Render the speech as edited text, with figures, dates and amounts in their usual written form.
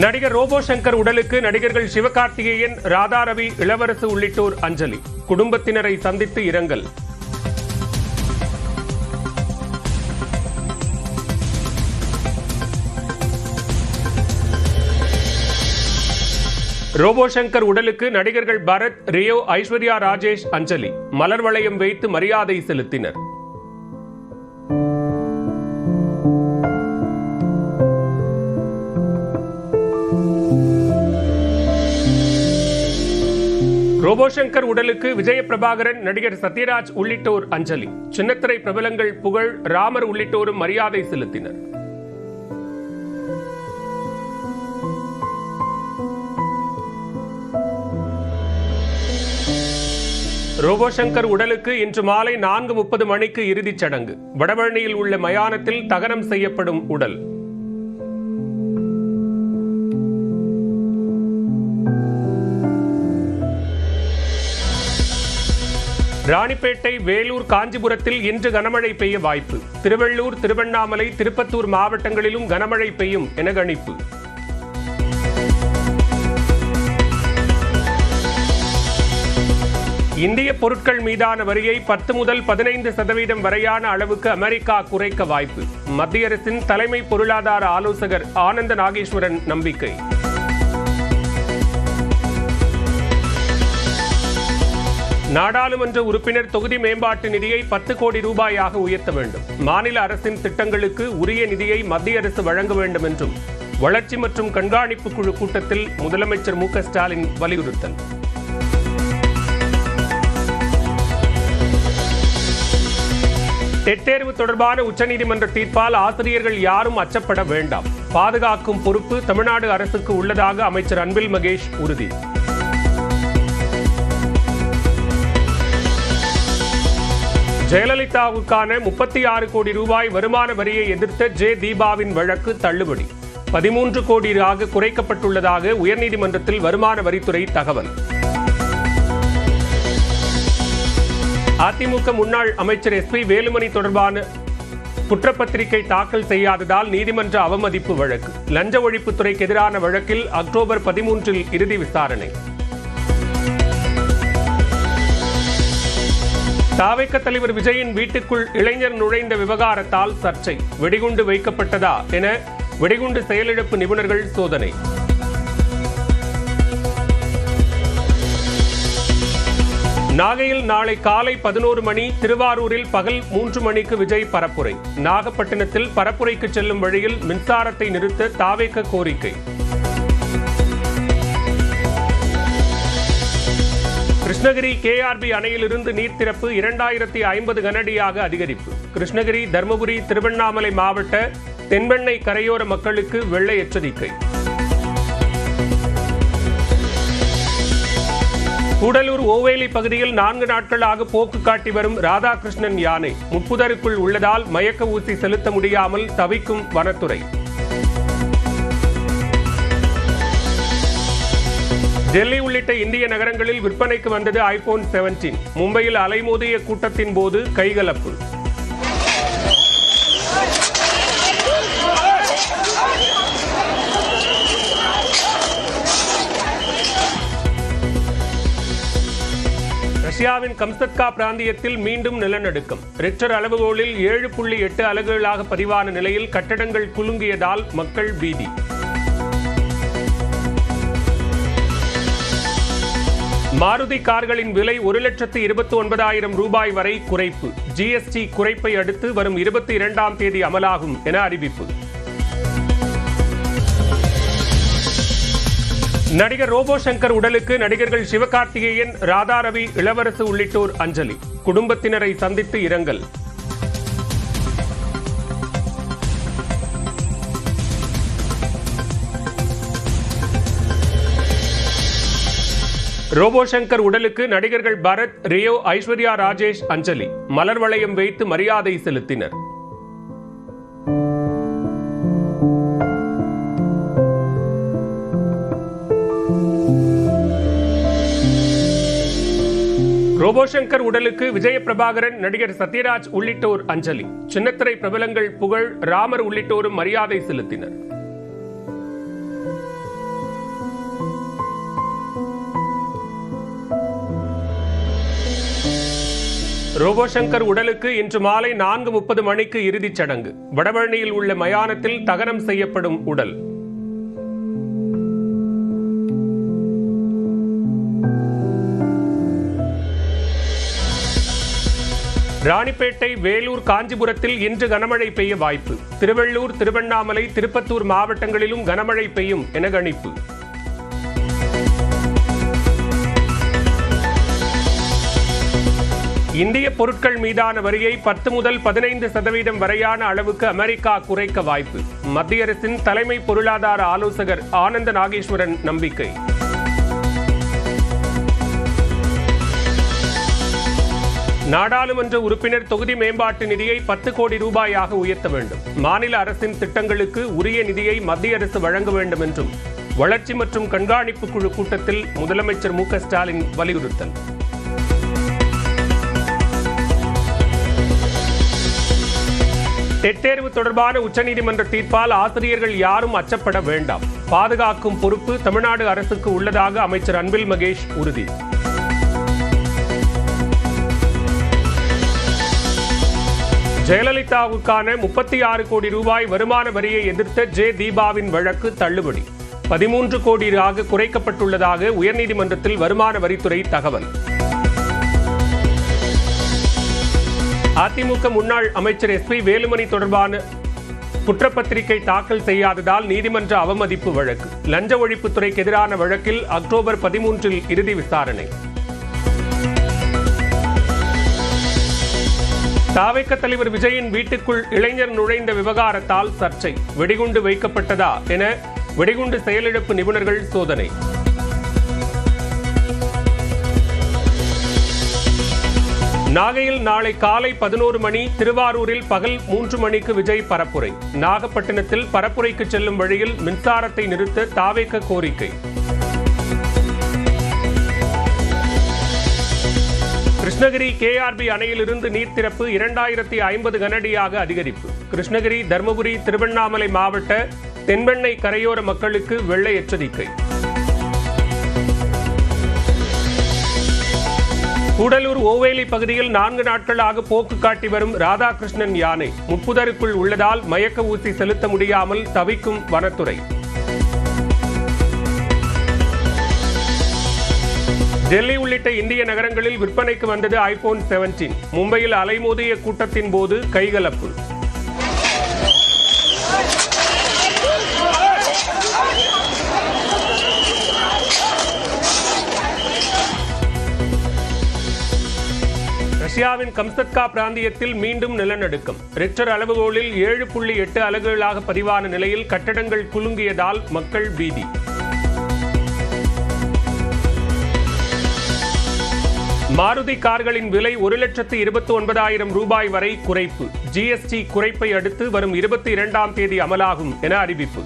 நடிகர் ரோபோ சங்கர் உடலுக்கு நடிகர்கள் சிவகார்த்திகேயன், ராதா ரவி, இளவரசு உள்ளிட்டோர் அஞ்சலி. குடும்பத்தினரை சந்தித்து இரங்கல். ரோபோ சங்கர் உடலுக்கு நடிகர்கள் பரத், ரியோ, ஐஸ்வர்யா ராஜேஷ் அஞ்சலி. மலர் வளையம் வைத்து மரியாதை செலுத்தினர். ரோபோ சங்கர் உடலுக்கு விஜய பிரபாகரன், நடிகர் சத்யராஜ் உள்ளிட்டோர் அஞ்சலி. சின்னத்திரை பிரபலங்கள் புகழ், ராமர் உள்ளிட்டோரும் மரியாதை செலுத்தினர். ரோபோ சங்கர் உடலுக்கு இன்று மாலை 4:30 மணிக்கு இறுதிச் சடங்கு. வடபழனியில் உள்ள மயானத்தில் தகனம் செய்யப்படும் உடல். ராணிப்பேட்டை, வேலூர், காஞ்சிபுரத்தில் இன்று கனமழை பெய்ய வாய்ப்பு. திருவள்ளூர், திருவண்ணாமலை, திருப்பத்தூர் மாவட்டங்களிலும் கனமழை பெய்யும் என கணிப்பு. இந்திய பொருட்கள் மீதான வரியை 10 முதல் 15% வரையான அளவுக்கு அமெரிக்கா குறைக்க வாய்ப்பு. மத்திய அரசின் தலைமை பொருளாதார ஆலோசகர் ஆனந்த நாகேஸ்வரன் நம்பிக்கை. நாடாளுமன்ற உறுப்பினர் தொகுதி மேம்பாட்டு நிதியை 10 கோடி ரூபாயாக உயர்த்த வேண்டும். மாநில அரசின் திட்டங்களுக்கு உரிய நிதியை மத்திய அரசு வழங்க வேண்டும் என்றும் வளர்ச்சி மற்றும் கண்காணிப்பு குழு கூட்டத்தில் முதலமைச்சர் மு.க. ஸ்டாலின் வலியுறுத்தல். டெட் தேர்வு தொடர்பான உச்சநீதிமன்ற தீர்ப்பால் ஆசிரியர்கள் யாரும் அச்சப்பட வேண்டாம். பாதுகாக்கும் பொறுப்பு தமிழ்நாடு அரசுக்கு உள்ளதாக அமைச்சர் அன்பில் மகேஷ் உறுதி. ஜெயலலிதாவுக்கான 36 கோடி ரூபாய் வருமான வரியை எதிர்த்த தீபாவின் வழக்கு தள்ளுபடி. 13 கோடியாக குறைக்கப்பட்டுள்ளதாக உயர்நீதிமன்றத்தில் வருமான வரித்துறை தகவல். அதிமுக முன்னாள் அமைச்சர் SP வேலுமணி தொடர்பான குற்றப்பத்திரிகை தாக்கல் செய்யாததால் நீதிமன்ற அவமதிப்பு வழக்கு. லஞ்ச ஒழிப்புத்துறைக்கு எதிரான வழக்கில் அக்டோபர் 13 இறுதி விசாரணை. தாவேக தலைவர் விஜயின் வீட்டுக்குள் இளைஞர் நுழைந்த விவகாரத்தால் சர்ச்சை. வெடிகுண்டு வைக்கப்பட்டதா என வெடிகுண்டு செயலிழப்பு நிபுணர்கள் சோதனை. நாகையில் நாளை காலை 11 மணி, திருவாரூரில் பகல் 3 மணிக்கு விஜய் பரப்புரை. நாகப்பட்டினத்தில் பரப்புரைக்கு செல்லும் வழியில் மின்சாரத்தை நிறுத்த தாவேக கோரிக்கை. கிருஷ்ணகிரி KRB அணையிலிருந்து நீர் திறப்பு 2050 கனஅடியாக அதிகரிப்பு. கிருஷ்ணகிரி, தருமபுரி, திருவண்ணாமலை மாவட்ட தென்பெண்ணை கரையோர மக்களுக்கு வெள்ள எச்சரிக்கை. கூடலூர் ஓவேலி பகுதியில் 4 நாட்களாக போக்கு காட்டி வரும் ராதாகிருஷ்ணன் யானை. முட்புதருக்குள் உள்ளதால் மயக்க ஊசி செலுத்த முடியாமல் தவிக்கும் வனத்துறை. டெல்லி உள்ளிட்ட இந்திய நகரங்களில் விற்பனைக்கு வந்தது iPhone 17. மும்பையில் அலைமோதிய கூட்டத்தின் போது கைகலப்பு. ரஷ்யாவின் கம்சத்கா பிராந்தியத்தில் மீண்டும் நிலநடுக்கம். ரிக்டர் அளவுகோலில் 7.8 அலகுகளாக பதிவான நிலையில் கட்டடங்கள் குலுங்கியதால் மக்கள் பீதி. மாருதி கார்களின் விலை 1,29,000 ரூபாய் வரை குறைப்பு. GST குறைப்பை அடுத்து வரும் 22ஆம் தேதி அமலாகும் என அறிவிப்பு. நடிகர் ரோபோ சங்கர் உடலுக்கு நடிகர்கள் சிவகார்த்திகேயன், ராதா ரவி, இளவரசு உள்ளிட்டோர் அஞ்சலி. குடும்பத்தினரை சந்தித்து இரங்கல். ரோபோ சங்கர் உடலுக்கு நடிகர்கள் பரத், ரியோ, ஐஸ்வர்யா ராஜேஷ் அஞ்சலி. மலர் வளையம் வைத்து மரியாதை செலுத்தினர். ரோபோ சங்கர் உடலுக்கு விஜய பிரபாகரன், நடிகர் சத்யராஜ் உள்ளிட்டோர் அஞ்சலி. சின்னத்திரை பிரபலங்கள் புகழ், ராமர் உள்ளிட்டோரும் மரியாதை செலுத்தினர். ரோபோ சங்கர் உடலுக்கு இன்று மாலை 4:30 மணிக்கு இறுதிச் சடங்கு. வடபழனியில் உள்ள மயானத்தில் தகனம் செய்யப்படும் உடல். ராணிப்பேட்டை, வேலூர், காஞ்சிபுரத்தில் இன்று கனமழை பெய்ய வாய்ப்பு. திருவள்ளூர், திருவண்ணாமலை, திருப்பத்தூர் மாவட்டங்களிலும் கனமழை பெய்யும் என கணிப்பு. இந்திய பொருட்கள் மீதான வரியை 10 முதல் 15% வரையான அளவுக்கு அமெரிக்கா குறைக்க வாய்ப்பு. மத்திய அரசின் தலைமை பொருளாதார ஆலோசகர் ஆனந்த நாகேஸ்வரன் நம்பிக்கை. நாடாளுமன்ற உறுப்பினர் தொகுதி மேம்பாட்டு நிதியை 10 கோடி ரூபாயாக உயர்த்த வேண்டும். மாநில அரசின் திட்டங்களுக்கு உரிய நிதியை மத்திய அரசு வழங்க வேண்டும் என்றும் வளர்ச்சி மற்றும் கண்காணிப்பு குழு கூட்டத்தில் முதலமைச்சர் மு க ஸ்டாலின் வலியுறுத்தல். டெட் தேர்வு தொடர்பான உச்சநீதிமன்ற தீர்ப்பால் ஆசிரியர்கள் யாரும் அச்சப்பட வேண்டாம். பாதுகாக்கும் பொறுப்பு தமிழ்நாடு அரசுக்கு உள்ளதாக அமைச்சர் அன்பில் மகேஷ் உறுதி. ஜெயலலிதாவுக்கான 36 கோடி ரூபாய் வருமான வரியை எதிர்த்த ஜே தீபாவின் வழக்கு தள்ளுபடி. 13 கோடியாக குறைக்கப்பட்டுள்ளதாக உயர்நீதிமன்றத்தில் வருமான வரித்துறை தகவல். அதிமுக முன்னாள் அமைச்சர் SP வேலுமணி தொடர்பான குற்றப்பத்திரிகை தாக்கல் செய்யாததால் நீதிமன்ற அவமதிப்பு வழக்கு. லஞ்ச ஒழிப்புத்துறைக்கு எதிரான வழக்கில் அக்டோபர் 13 இறுதி விசாரணை. தாவேக தலைவர் விஜயின் வீட்டுக்குள் இளைஞர் நுழைந்த விவகாரத்தால் சர்ச்சை. வெடிகுண்டு வைக்கப்பட்டதா என வெடிகுண்டு செயலிழப்பு நிபுணர்கள் சோதனை. நாகையில் நாளை காலை 11 மணி, திருவாரூரில் பகல் 3 மணிக்கு விஜய் பரப்புரை. நாகப்பட்டினத்தில் பரப்புரைக்கு செல்லும் வழியில் மின்சாரத்தை நிறுத்த தாவேக கோரிக்கை. கிருஷ்ணகிரி KRB அணையிலிருந்து நீர் திறப்பு 2050 கனஅடியாக அதிகரிப்பு. கிருஷ்ணகிரி, தருமபுரி, திருவண்ணாமலை மாவட்ட தென்பெண்ணை கரையோர மக்களுக்கு வெள்ள எச்சரிக்கை. கூடலூர் ஓவேலி பகுதியில் 4 நாட்களாக போக்கு காட்டி வரும் ராதாகிருஷ்ணன் யானை. முட்புதருக்குள் உள்ளதால் மயக்க ஊசி செலுத்த முடியாமல் தவிக்கும் வனத்துறை. டெல்லி உள்ளிட்ட இந்திய நகரங்களில் விற்பனைக்கு வந்தது iPhone 17. மும்பையில் அலைமோதிய கூட்டத்தின் போது கைகலப்பு. ரஷ்யாவின் கம்சத்கா பிராந்தியத்தில் மீண்டும் நிலநடுக்கம். ரிக்டர் அளவுகோலில் 7.8 அலகுகளாக பதிவான நிலையில் கட்டடங்கள் குலுங்கியதால் மக்கள் பீதி. மாருதி கார்களின் விலை 1,29,000 ரூபாய் வரை குறைப்பு. GST குறைப்பை அடுத்து வரும் 22ஆம் தேதி அமலாகும் என அறிவிப்பு.